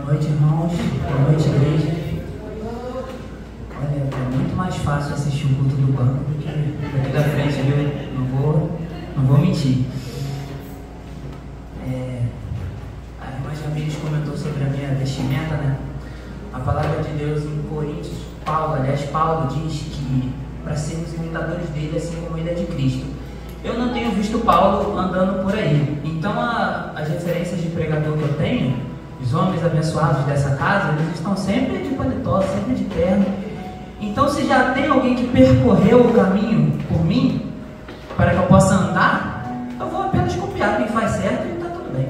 Boa noite, irmãos. Boa noite, igreja. Olha, é muito mais fácil assistir o culto do banco do que daqui da frente, viu? Não vou mentir. A irmã Jamires comentou sobre a minha vestimenta, né? A palavra de Deus em Coríntios, Paulo diz que para sermos imitadores dele, assim como ele é de Cristo. Eu não tenho visto Paulo andando por aí. Então, as referências de pregador que eu tenho, os homens abençoados dessa casa, eles estão sempre de paletó, sempre de terno. Então, se já tem alguém que percorreu o caminho por mim, para que eu possa andar, eu vou apenas copiar quem faz certo e está tudo bem.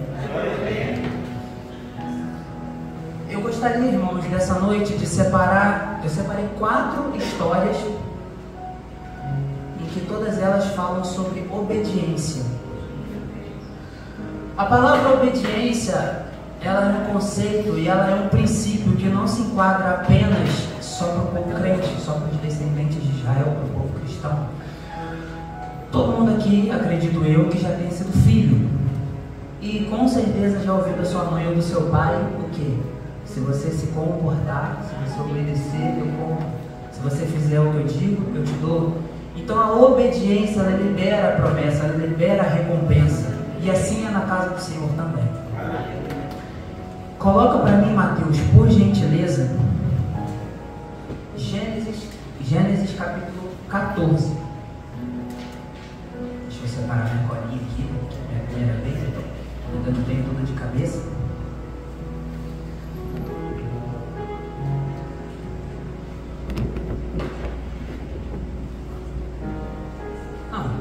Eu gostaria, irmãos, dessa noite de separar, eu separei 4 histórias em que todas elas falam sobre obediência. A palavra obediência, ela é um conceito e ela é um princípio que não se enquadra apenas só para o povo crente, só para os descendentes de Israel, para o povo cristão. Todo mundo aqui, acredito eu, que já tem sido filho e com certeza já ouviu da sua mãe ou do seu pai o quê? Se você se comportar, se você obedecer, eu compro. Se você fizer o que eu digo, eu te dou. Então a obediência, ela libera a promessa, ela libera a recompensa. E assim é na casa do Senhor também. Coloca para mim, Mateus, por gentileza, Gênesis capítulo 14. Deixa eu separar minha colinha aqui, porque é a primeira vez, eu ainda não tenho tudo de cabeça.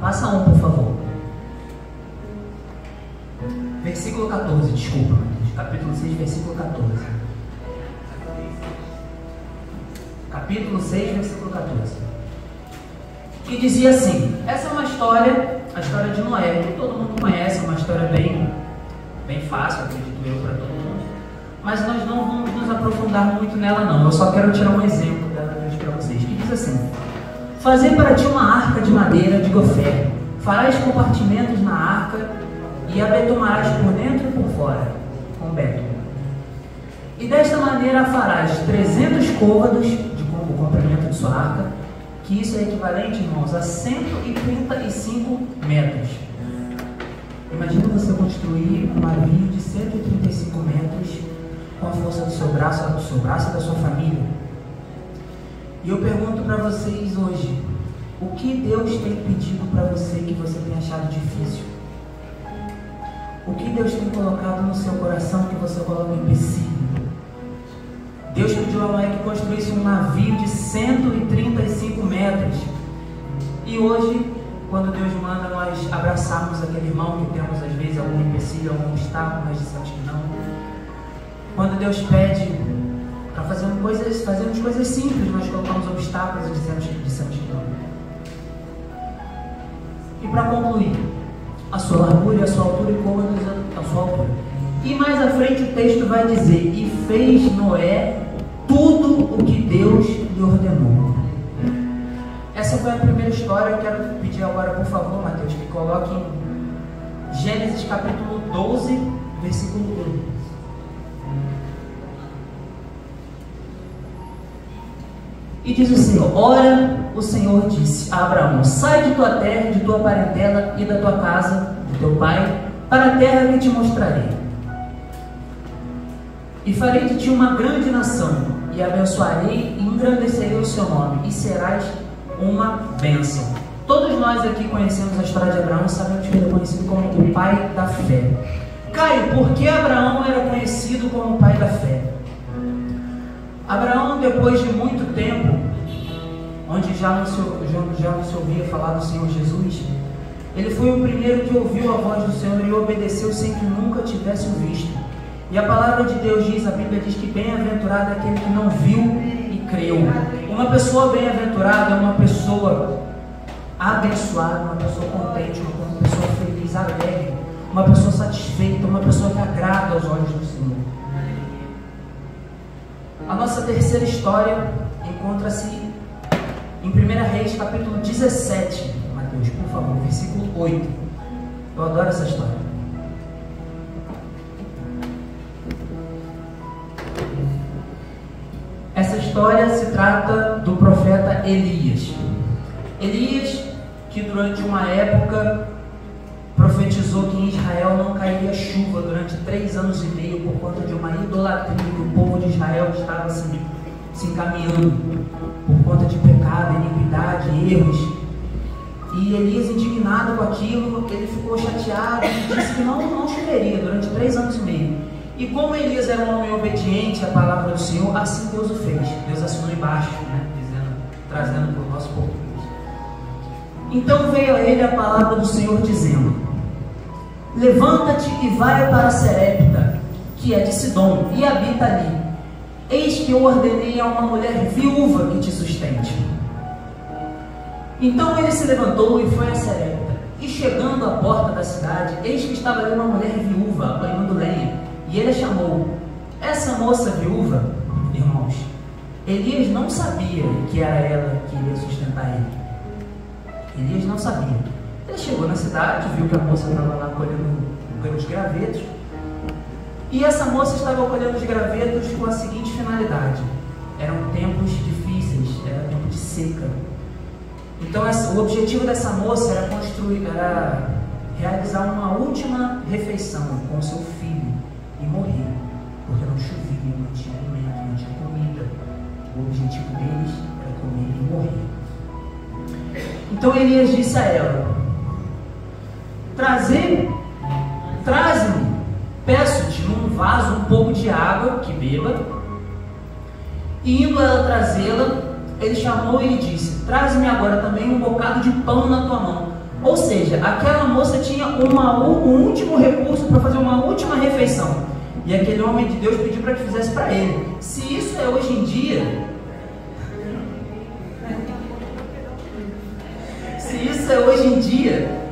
Passa um, por favor. Versículo 14, desculpa, capítulo 6, versículo 14. Capítulo 6, versículo 14. Que dizia assim: essa é uma história, a história de Noé, que todo mundo conhece, é uma história bem fácil, acredito eu, para todo mundo. Mas nós não vamos nos aprofundar muito nela, não. Eu só quero tirar um exemplo dela hoje para vocês. Que diz assim: fazer para ti uma arca de madeira de gofer, farás compartimentos na arca e a betumarás por dentro e por fora, com bétume. E desta maneira farás 300 côvados de o comprimento de sua arca, que isso é equivalente, irmãos, a 135 metros. Imagina você construir um navio de 135 metros com a força do seu braço e da sua família. E eu pergunto para vocês hoje, o que Deus tem pedido para você que você tem achado difícil? O que Deus tem colocado no seu coração que você coloca empecilho? Deus pediu a Noé que construísse um navio de 135 metros. E hoje, quando Deus manda nós abraçarmos aquele irmão que temos às vezes algum empecilho, algum obstáculo, nós dissemos que não. Quando Deus pede para fazermos coisas simples, nós colocamos obstáculos e dissemos que não. E para concluir, a sua largura e a sua altura e côvados a sua altura. E mais à frente o texto vai dizer: e fez Noé tudo o que Deus lhe ordenou. Essa foi a primeira história. Eu quero pedir agora, por favor, Mateus, que coloque em Gênesis capítulo 12, versículo 1. E diz o Senhor: ora, o Senhor disse a Abraão: sai de tua terra, de tua parentela e da tua casa, de teu pai, para a terra que te mostrarei. E farei de ti uma grande nação, e abençoarei e engrandecerei o seu nome, e serás uma bênção. Todos nós aqui conhecemos a história de Abraão e sabemos que ele é conhecido como o pai da fé. Caio, por que Abraão era conhecido como o pai da fé? Abraão, depois de muito tempo, onde já não se ouvia falar do Senhor Jesus, ele foi o primeiro que ouviu a voz do Senhor e obedeceu sem que nunca tivesse o visto. E a palavra de Deus diz, a Bíblia diz que bem-aventurado é aquele que não viu e creu. Uma pessoa bem-aventurada é uma pessoa abençoada, uma pessoa contente, uma pessoa feliz, alegre, uma pessoa satisfeita, uma pessoa que agrada aos olhos do Senhor. A nossa terceira história encontra-se em 1 Reis, capítulo 17. Mateus, por favor, versículo 8. Eu adoro essa história. história se trata do profeta Elias. Elias, que durante uma época profetizou que em Israel não cairia chuva durante 3 anos e meio por conta de uma idolatria que o povo de Israel estava se encaminhando por conta de pecado, iniquidade, erros. E Elias, indignado com aquilo, ele ficou chateado e disse que não choveria durante 3 anos e meio. E como Elias era um homem obediente à palavra do Senhor, assim Deus o fez. Deus assinou embaixo, né? Trazendo para o nosso português. Então veio a ele a palavra do Senhor dizendo: levanta-te e vai para Serepta, que é de Sidom, e habita ali. Eis que eu ordenei a uma mulher viúva que te sustente. Então ele se levantou e foi a Serepta. E chegando à porta da cidade, eis que estava ali uma mulher viúva apanhando lenha. E ele a chamou. Essa moça viúva, irmãos, Elias não sabia que era ela que iria sustentar ele. Elias não sabia. Ele chegou na cidade, viu que a moça estava lá colhendo os gravetos. E essa moça estava colhendo os gravetos com a seguinte finalidade: eram tempos difíceis, era tempo de seca. Então o objetivo dessa moça era realizar uma última refeição com seu filho e morrer, porque não chovia, não tinha alimento, não tinha comida. O objetivo deles era comer e morrer. Então Elias disse a ela: traze-me, peço-te num vaso um pouco de água que beba. E indo ela trazê-la, ele chamou e lhe disse: traze-me agora também um bocado de pão na tua mão. Ou seja, aquela moça tinha um último recurso para fazer uma última refeição. E aquele homem de Deus pediu para que fizesse para ele. Se isso é hoje em dia,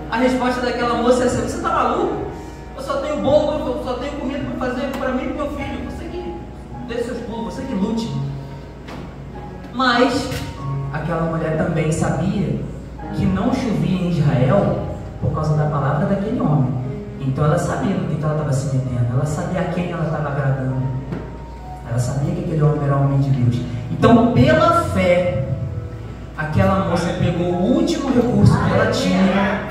a resposta daquela moça é assim: você está maluco? Eu só tenho bolo, eu só tenho comida para fazer para mim e para meu filho. Você que dê seus pulos, você que lute. Mas aquela mulher também sabia que não chovia em Israel por causa da palavra daquele homem. Então ela sabia no que ela estava se metendo, ela sabia a quem ela estava agradando, ela sabia que aquele homem era homem de Deus. Então, pela fé, aquela moça pegou o último recurso que ela tinha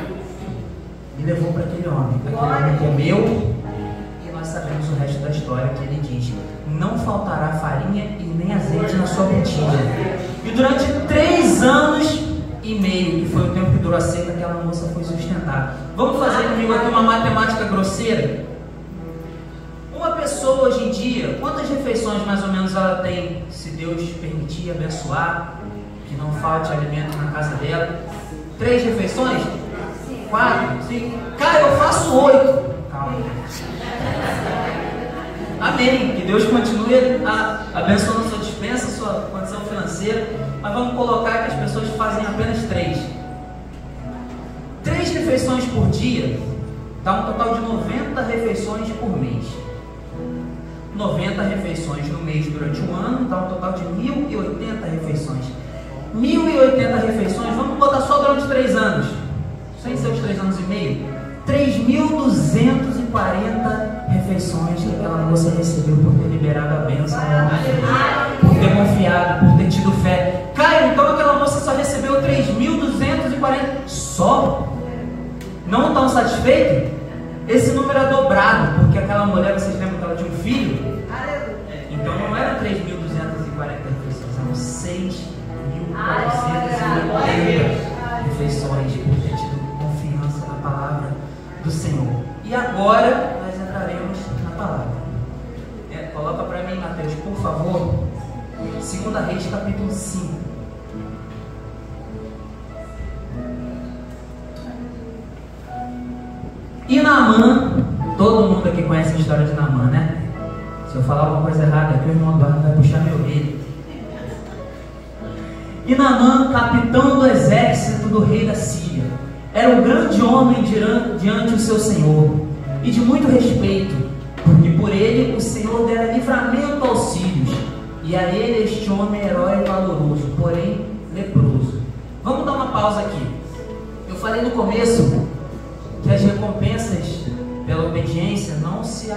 e levou para aquele homem. Aquele homem comeu, e nós sabemos o resto da história, que ele diz: não faltará farinha e nem azeite na sua botija. E durante 3 anos e meio, que foi o tempo que durou a seca, aquela moça foi sustentada. Vamos fazer comigo aqui uma matemática grosseira? Uma pessoa hoje em dia, quantas refeições mais ou menos ela tem, se Deus permitir, abençoar, que não falte alimento na casa dela? 3 refeições? 4? 5? Cara, eu faço 8. Calma. Amém. Que Deus continue abençoando a sua dispensa, a sua condição financeira. Mas vamos colocar que as pessoas fazem apenas 3. 3 refeições por dia dá um total de 90 refeições por mês. 90 refeições no mês durante um ano dá um total de 1.080 refeições. 1.080 refeições, vamos botar só durante 3 anos, sem ser os 3 anos e meio. 3.240 refeições que aquela moça recebeu por ter liberado a bênção, por ter confiado, por ter tido fé. Caio, então aquela moça só recebeu 3.240 só? Não estão satisfeitos? Esse número é dobrado, porque aquela mulher, vocês lembram que ela tinha um filho? Então não eram 3.240 refeições, eram 6.480 refeições por ter tido confiança na palavra do Senhor. E agora nós entraremos na palavra. Coloca para mim, Mateus, por favor, 2 Reis, capítulo 5. E Naamã, todo mundo aqui conhece a história de Naamã, né? Se eu falar alguma coisa errada aqui, o irmão Eduardo vai puxar meu orelha. E Naamã, capitão do exército do rei da Síria, era um grande homem diante do seu senhor, e de muito respeito, porque por ele o Senhor dera livramento aos sírios, e a ele este homem herói valoroso, porém leproso. Vamos dar uma pausa aqui. Eu falei no começo que as recompensas pela obediência não se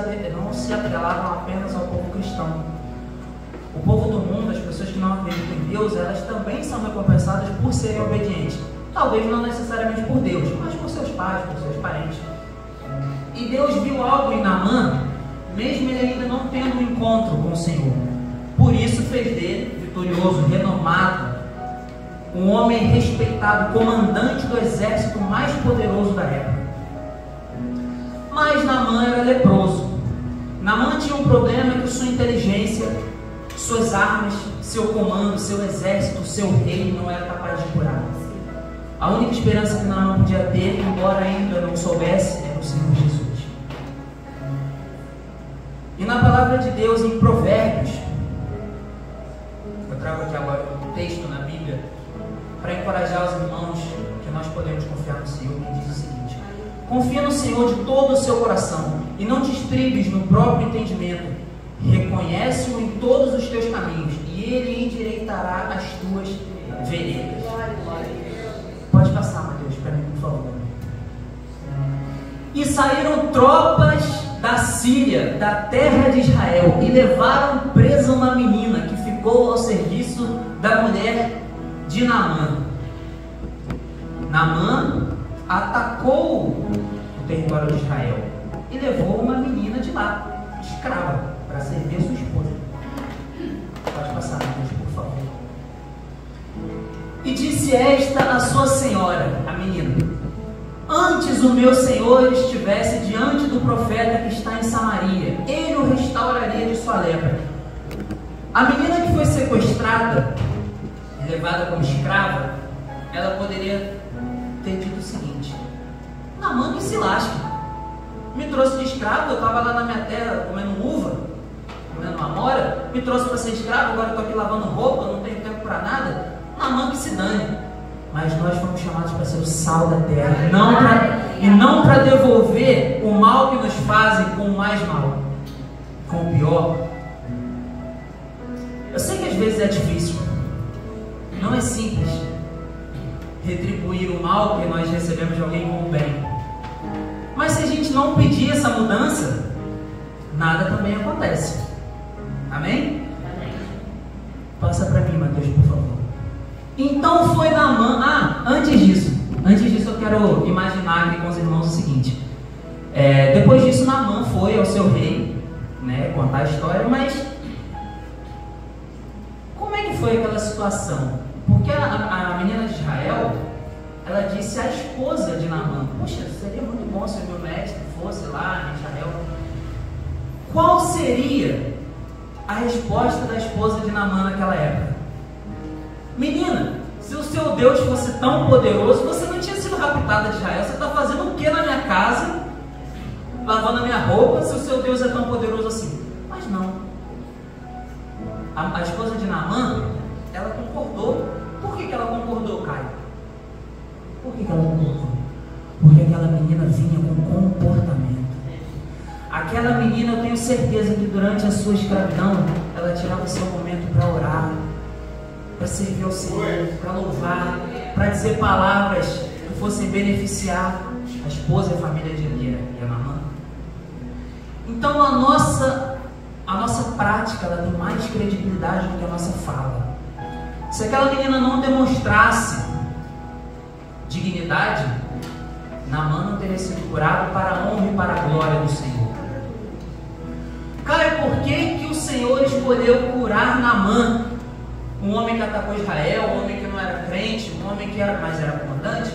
apelavam apenas ao povo cristão. O povo do mundo, as pessoas que não acreditam em Deus, elas também são recompensadas por serem obedientes. Talvez não necessariamente por Deus, mas por seus pais, por seus parentes. E Deus viu algo em Naamã, mesmo ele ainda não tendo um encontro com o Senhor. Por isso fez dele, vitorioso, renomado, um homem respeitado, comandante do exército mais poderoso da época. Mas Naamã era leproso. Naamã tinha um problema que sua inteligência, suas armas, seu comando, seu exército, seu rei não era capaz de curar. A única esperança que Naamã podia ter, embora ainda não soubesse, era o Senhor Jesus. E na palavra de Deus, em Provérbios, eu trago aqui agora um texto na Bíblia, para encorajar os irmãos que nós podemos confiar no Senhor, que diz o seguinte: confia no Senhor de todo o seu coração, e não te estribes no próprio entendimento. Reconhece-o em todos os teus caminhos, e Ele endireitará as tuas veredas. Pode passar, Mateus, para mim, por favor. E saíram tropas da Síria, da terra de Israel, e levaram presa uma menina que ficou ao serviço da mulher de Naamã. Naamã atacou o território de Israel e levou uma menina de lá, escrava, para servir a sua esposa. Pode passar, Mateus, por favor. E disse esta a sua senhora, a menina: antes o meu senhor estivesse diante do profeta que está em Samaria, ele o restauraria de sua lepra. A menina que foi sequestrada e levada como escrava, ela poderia ter dito o seguinte: Naamã que se lasque, me trouxe de escravo, eu estava lá na minha terra comendo uva, comendo amora, me trouxe para ser escravo, agora estou aqui lavando roupa, não tenho tempo para nada. Naamã que se dane. Mas nós fomos chamados para ser o sal da terra, e não para devolver o mal que nos fazem com o mais mal, com o pior. Eu sei que às vezes é difícil, não é simples retribuir o mal que nós recebemos de alguém com o bem. Mas se a gente não pedir essa mudança, nada também acontece. Amém? Passa para mim, Mateus, por favor. Então foi Naamã. Antes disso eu quero imaginar aqui com os irmãos o seguinte: depois disso Naamã foi ao seu rei, né, contar a história. Mas como é que foi aquela situação? Porque a menina de Israel, ela disse à esposa de Naamã: poxa, seria muito bom se o meu mestre fosse lá em Israel. Qual seria a resposta da esposa de Naamã naquela época? Menina, se o seu Deus fosse tão poderoso, você não tinha sido raptada de Israel. Você está fazendo o que na minha casa? Lavando a minha roupa, se o seu Deus é tão poderoso assim. Mas não. A esposa de Naamã, ela concordou. Por que ela concordou, Caio? Por que ela concordou? Porque aquela menina vinha com comportamento. Aquela menina, eu tenho certeza que durante a sua escravidão, ela tirava o seu momento para orar, para servir ao Senhor, para louvar, para dizer palavras que fossem beneficiar a esposa e a família de Lia e a Naamã. Então a nossa prática, ela tem mais credibilidade do que a nossa fala. Se aquela menina não demonstrasse dignidade, Naamã não teria sido curado para a honra e para a glória do Senhor. Caio, por que o Senhor escolheu curar Naamã? Um homem que atacou Israel, um homem que não era crente, um homem que era, mas era comandante.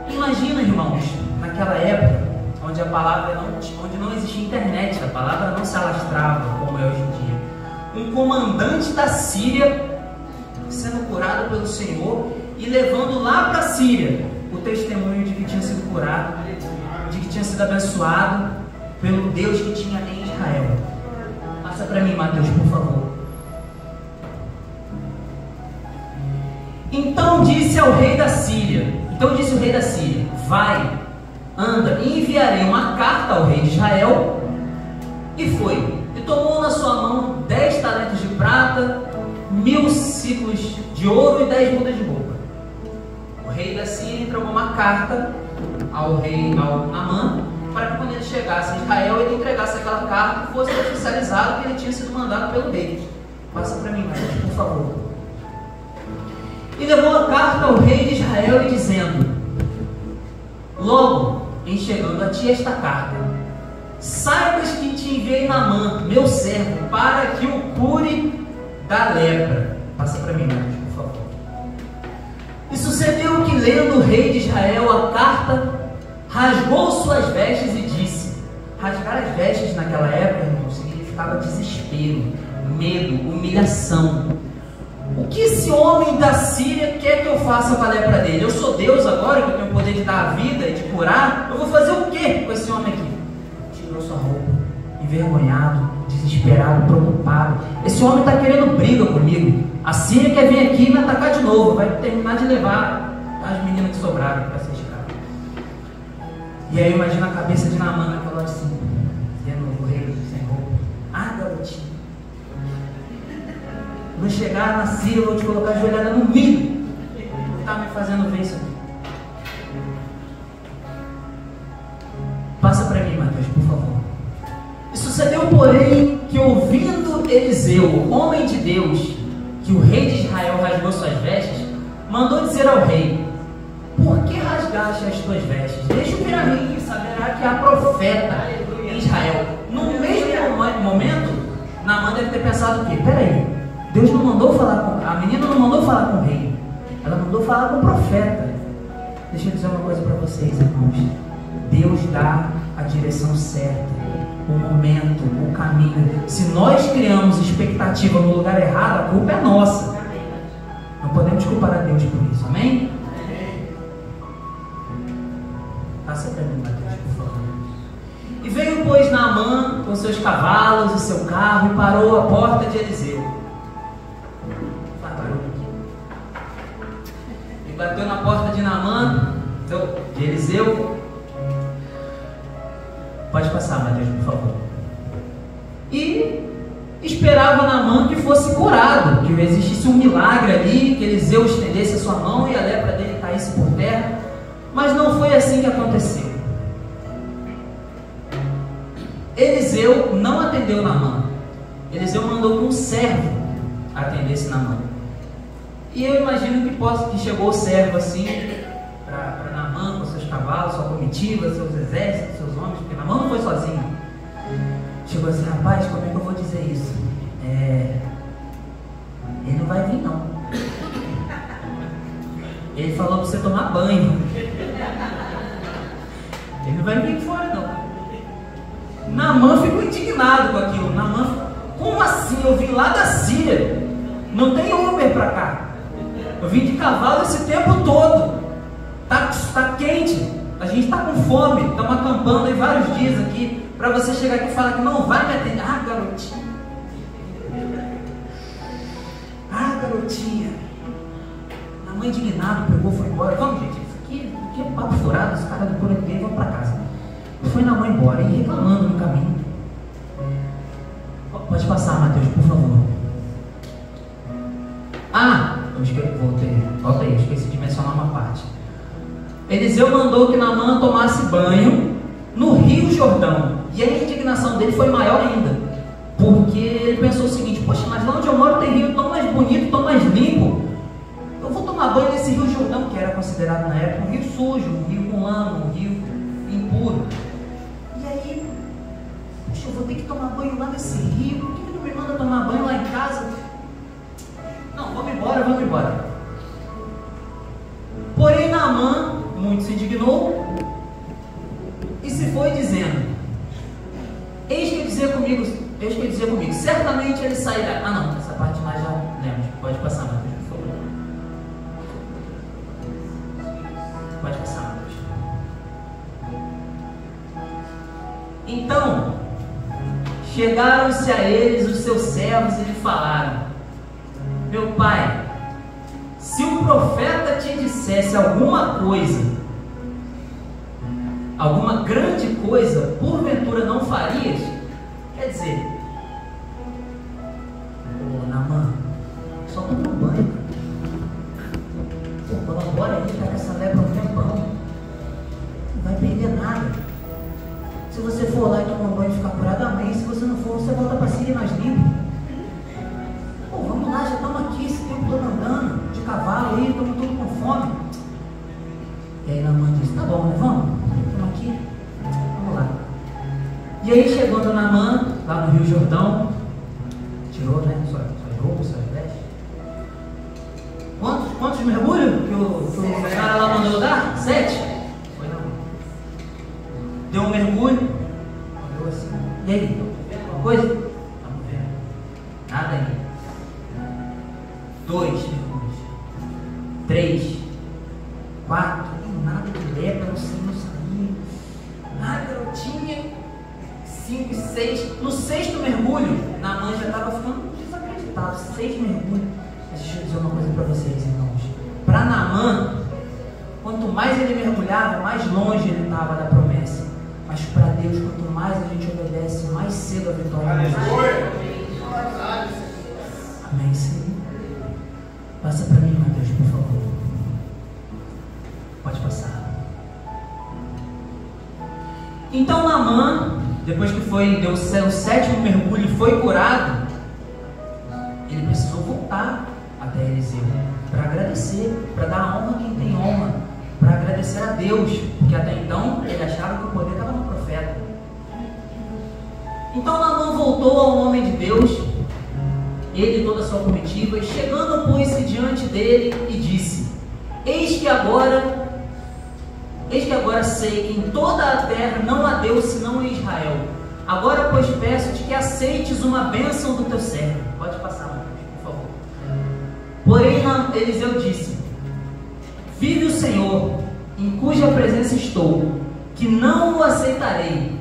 Imagina, irmãos, naquela época, onde onde não existia internet, a palavra não se alastrava como é hoje em dia. Um comandante da Síria sendo curado pelo Senhor e levando lá para a Síria o testemunho de que tinha sido curado, de que tinha sido abençoado pelo Deus que tinha em Israel. Passa para mim, Mateus, por favor. Então disse o rei da Síria: vai, anda, e enviarei uma carta ao rei de Israel. E foi, e tomou na sua mão 10 talentos de prata, 1000 ciclos de ouro e 10 mudas de roupa. O rei da Síria entregou uma carta ao Naamã, para que quando ele chegasse em Israel, ele entregasse aquela carta e fosse oficializado que ele tinha sido mandado pelo rei. Passa para mim, Mateus, por favor. E levou a carta ao rei de Israel e dizendo: logo em chegando a ti esta carta, saibas que te enviei Naamã, meu servo, para que o cure da lepra. Passa para mim, Mateus, por favor. E sucedeu que, lendo o rei de Israel a carta, rasgou suas vestes e disse. Rasgar as vestes naquela época, irmão, significava desespero, medo, humilhação. O que esse homem da Síria quer que eu faça com a lepra dele? Eu sou Deus agora, que eu tenho o poder de dar a vida e de curar. Eu vou fazer o que com esse homem aqui? Tirou sua roupa, envergonhado, desesperado, preocupado. Esse homem está querendo briga comigo. A Síria quer vir aqui e me atacar de novo. Vai terminar de levar as meninas que sobraram para ser escravo. E aí eu imagino a cabeça de Naamã naquela hora assim, vendo o rei sem roupa. Ah, garotinho, vou chegar na Síria, vou te colocar ajoelhada no milho. Não está me fazendo ver isso aqui. Passa para mim, Mateus, por favor. E sucedeu, porém, que ouvindo Eliseu, homem de Deus, que o rei de Israel rasgou suas vestes, mandou dizer ao rei: por que rasgaste as tuas vestes? Deixa eu vir a mim e saberá que há profeta em Israel. No mesmo momento, Naamã deve ter pensado o quê? Peraí, Deus não mandou falar com... A menina não mandou falar com o rei, ela mandou falar com o profeta. Deixa eu dizer uma coisa para vocês, irmãos. Deus dá a direção certa, o momento, o caminho. Se nós criamos expectativa no lugar errado, a culpa é nossa. Não podemos culpar a Deus por isso, amém? Passa para mim, Mateus, por favor. E veio, pois, Naamã com seus cavalos e seu carro e parou à porta de Eliseu. Faz barulho aqui. E bateu na porta de Naamã, de Eliseu. Pode passar, Mateus, por favor. E esperava Naamã que fosse curado, que existisse um milagre ali, que Eliseu estendesse a sua mão e a lepra dele caísse por terra. Mas não foi assim que aconteceu. Eliseu não atendeu Naamã. Eliseu mandou que um servo atendesse Naamã. E eu imagino que chegou o servo assim para Naamã, com seus cavalos, sua comitiva, seus exércitos, seus homens, porque Naamã não foi sozinho. Chegou assim: rapaz, como é que eu vou dizer isso? Ele não vai vir não. Ele falou para você tomar banho. Ele não vai vir fora não. Naamã ficou indignado com aquilo. Naamã, como assim? Eu vim lá da Síria, não tem Uber para cá. Eu vim de cavalo esse tempo todo. Tá quente, a gente está com fome, estamos acampando aí vários dias aqui, para você chegar aqui e falar que não vai me atender. Ah, garotinha. Ah, garotinha. Naamã indignado, pegou, foi embora. Vamos, gente, isso aqui é papo furado, esse cara não cura ninguém, vamos para casa. Foi Naamã embora e reclamando no caminho. Pode passar, Mateus, por favor. Volta aí, esqueci de mencionar uma parte. Eliseu mandou que Naamã tomasse banho no Rio Jordão. E a indignação dele foi maior ainda, porque ele pensou o seguinte: poxa, mas lá onde eu moro tem rio tão mais bonito, tão mais limpo. Eu vou tomar banho nesse Rio Jordão, que era considerado na época um rio sujo, um rio com lama, um rio impuro. E aí, poxa, eu vou ter que tomar banho lá nesse rio. Por que ele não me manda tomar banho lá em casa? Não, vamos embora. Porém, Naamã muito se indignou e se foi dizendo: Eis que dizer comigo, certamente ele sairá. Ah não, essa parte nós já lemos. Pode passar, Mateus, por favor. Pode passar, Mateus. Então chegaram-se a eles os seus servos e lhe falaram: meu pai, se o profeta te dissesse alguma coisa, alguma grande coisa, porventura não farias? Quer dizer, Naamã, só toma um banho, cara. Colabora aí, tá com essa lepra um tempão, não vai perder nada. Se você for lá e tomar um banho e ficar curado, amém. Se você não for, você volta para Síria e nós limpos. Jordão, tirou, né? Suas roupas, suas vestes. Quantos mergulhos que o cara lá mandou dar? 7? Foi não. Deu um mergulho. Olhou assim. E aí? Alguma coisa? Vamos ver. Nada aí. 2 mergulhos. 3. 4. Nada de lepra, não saía. Nada, garotinha. 5 e 6. No 6º mergulho, Naamã já estava ficando desacreditado. 6 mergulhos. Mas deixa eu dizer uma coisa para vocês, irmãos. Para Naamã, quanto mais ele mergulhava, mais longe ele estava da promessa. Mas para Deus, quanto mais a gente obedece, mais cedo a vitória vem. Amém, Senhor. Passa para mim, Mateus, por favor. Pode passar. Então Naamã, depois que deu o 7º mergulho e foi curado, ele precisou voltar até Eliseu para agradecer, para dar honra a quem tem honra, para agradecer a Deus, porque até então ele achava que o poder estava no profeta. Então Naamã voltou ao homem de Deus, ele e toda a sua comitiva, e chegando pôs-se diante dele e disse: Eis que agora sei que em toda a terra não há Deus senão em Israel. Agora, pois, peço-te que aceites uma bênção do teu servo. Pode passar, Marcos, por favor. Porém, Eliseu disse: Vive o Senhor, em cuja presença estou, que não o aceitarei.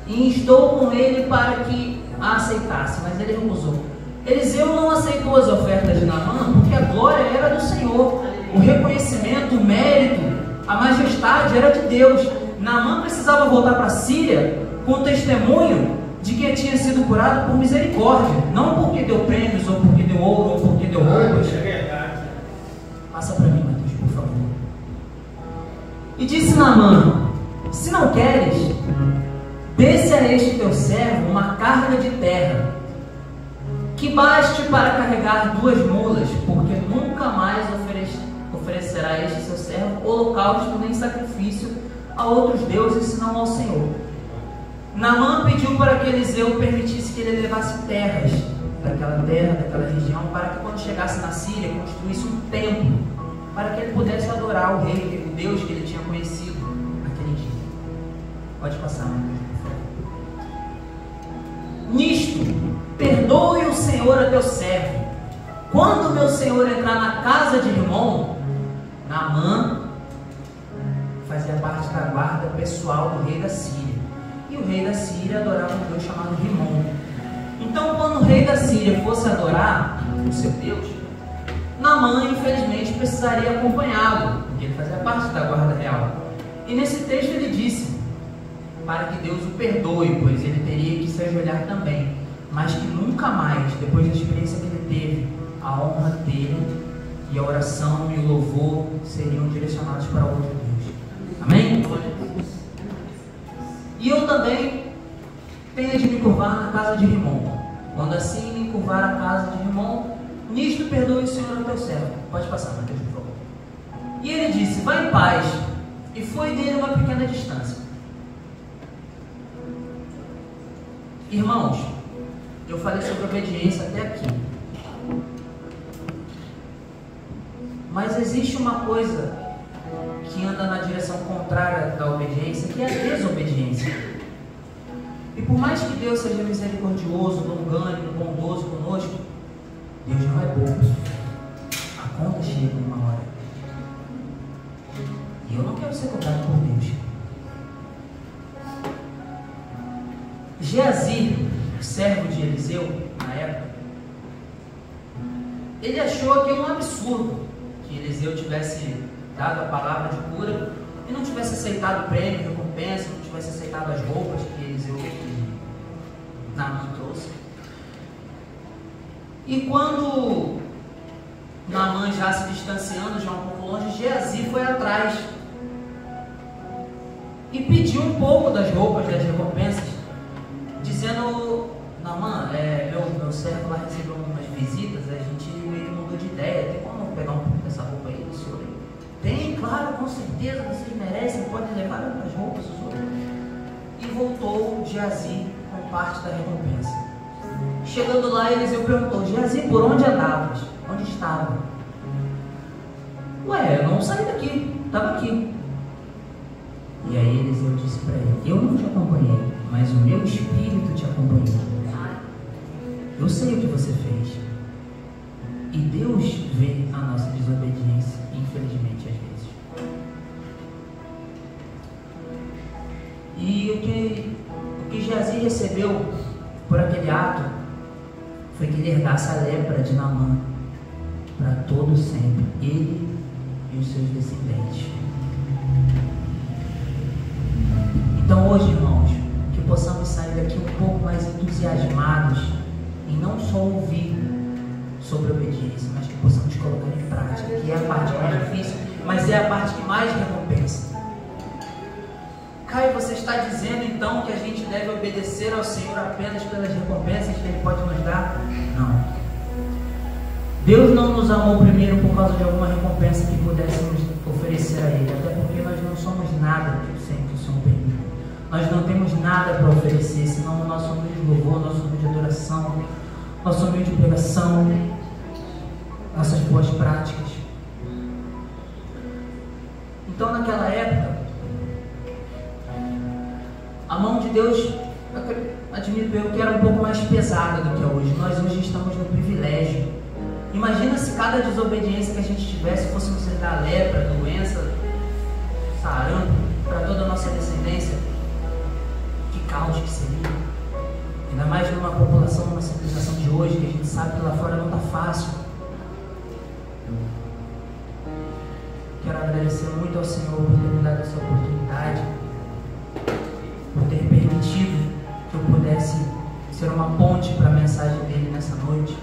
E estou com ele para que a aceitasse, mas ele recusou. Eliseu não aceitou as ofertas de Naamã, porque a glória era do Senhor, o reconhecimento, o mérito, a majestade era de Deus. Naamã precisava voltar para a Síria com o testemunho de que tinha sido curado por misericórdia, não porque deu prêmios, ou porque deu ouro, ou porque deu roupas. Passa para mim, Mateus, por favor. E disse Naamã: Se não queres, desce a este teu servo uma carga de terra, que baste para carregar 2 mulas, porque nunca mais oferecerá este seu servo holocausto nem sacrifício a outros deuses senão ao Senhor. Naamã pediu para que Eliseu permitisse que ele levasse terras daquela terra, daquela região, para que quando chegasse na Síria construísse um templo, para que ele pudesse adorar o rei, o Deus que ele tinha conhecido naquele dia. Pode passar, meu Deus, por favor. Nisto, perdoe o Senhor a teu servo. Quando meu senhor entrar na casa de Rimon, Naamã fazia parte da guarda pessoal do rei da Síria. E o rei da Síria adorava um Deus chamado Rimon. Então, quando o rei da Síria fosse adorar o seu Deus, Naamã, infelizmente, precisaria acompanhá-lo, porque ele fazia parte da guarda real. E nesse texto ele disse, para que Deus o perdoe, pois ele teria que se ajoelhar também, mas que nunca mais, depois da experiência que ele teve, a honra dele e a oração e o louvor seriam direcionados para outro Deus. Amém? E eu também tenho de me curvar na casa de Rimon. Quando assim me curvar a casa de Rimon, nisto perdoe o Senhor o teu servo. Pode passar, Mateus, por favor. E ele disse: vai em paz. E foi dele uma pequena distância. Irmãos, eu falei sobre obediência até aqui. Mas existe uma coisa que anda na direção contrária da obediência, que é a desobediência. E por mais que Deus seja misericordioso, longânimo, bondoso conosco, Deus não é bobo. A conta chega uma hora. E eu não quero ser cobrado por Deus. Geazi, servo de Eliseu, na época, ele achou aquilo um absurdo, que Eliseu tivesse dado a palavra de cura e não tivesse aceitado o prêmio, recompensa, não tivesse aceitado as roupas que Eliseu Naamã trouxe. E quando Naamã já se distanciando, já um pouco longe, Geazi foi atrás e pediu um pouco das roupas, das recompensas, dizendo: Naamã, meu servo lá recebeu umas visitas, a gente meio que mudou de ideia, tem como pegar um pouco dessa roupa aí do senhor? Tem, claro, com certeza, vocês merecem, podem levar as roupas do senhor. E voltou Geazi com parte da recompensa. Chegando lá, Eliseu perguntou: Geazi, por onde andavas? Onde estava? Ué, eu não saí daqui, estava aqui. E aí Eliseu disse para ele: eu não te acompanhei, mas o meu espírito te acompanhou. Eu sei o que você fez. E Deus vê a nossa desobediência, infelizmente, às vezes. E o que Geazi recebeu por aquele ato foi que ele herdasse a lepra de Naamã para todo sempre, ele e os seus descendentes. Então hoje, irmãos, que possamos sair daqui um pouco mais entusiasmados em não só ouvir sobre a obediência, mas que possamos colocar em prática, que é a parte mais difícil, mas é a parte que mais recompensa. Caio, você está dizendo então que a gente deve obedecer ao Senhor apenas pelas recompensas que Ele pode nos dar? Não. Deus não nos amou primeiro por causa de alguma recompensa que pudéssemos oferecer a Ele, até porque nós não somos nada sem que o Senhor permita. Nós não temos nada para oferecer, senão o nosso humilde louvor, nosso humilde adoração, nossa humilde pregação, nossas boas práticas. Então, naquela época, a mão de Deus, admito eu, que era um pouco mais pesada do que é hoje. Nós hoje estamos no privilégio. Imagina se cada desobediência que a gente tivesse fôssemos herdar lepra, doença, sarampo para toda a nossa descendência. Que caos que seria. Ainda mais numa população, numa civilização de hoje, que a gente sabe que lá fora não está fácil. Quero agradecer muito ao Senhor por ter me dado essa oportunidade, por ter permitido que eu pudesse ser uma ponte para a mensagem dele nessa noite.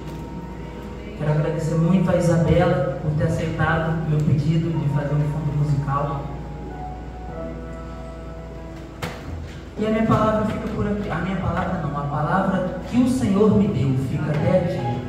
Quero agradecer muito a Isabela por ter aceitado o meu pedido de fazer um fundo musical. E a minha palavra fica por aqui. A minha palavra não, a palavra que o Senhor me deu fica até aqui.